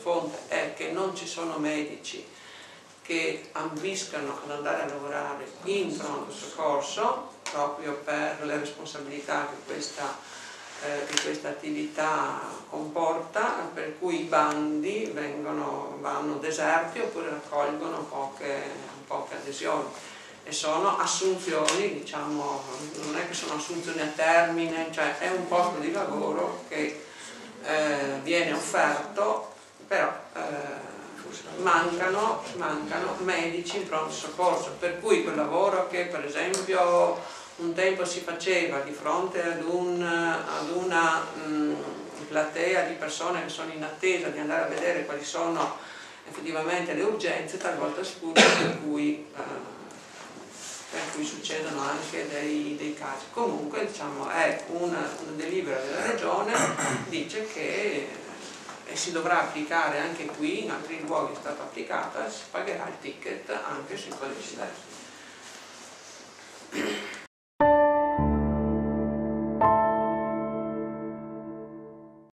fonte è che non ci sono medici che ambiscano ad andare a lavorare in pronto soccorso, proprio per le responsabilità che questa attività comporta, per cui i bandi vanno deserti oppure raccolgono poche adesioni. E sono assunzioni, diciamo, non è che sono assunzioni a termine, cioè è un posto di lavoro che viene offerto, però mancano medici in pronto soccorso, per cui quel lavoro che per esempio un tempo si faceva di fronte ad una platea di persone che sono in attesa di andare a vedere quali sono effettivamente le urgenze, talvolta sfugge, per cui succedono anche dei casi. Comunque, diciamo, è una delibera della Regione, dice che si dovrà applicare anche qui, in altri luoghi è stata applicata, si pagherà il ticket anche sui codici verdi.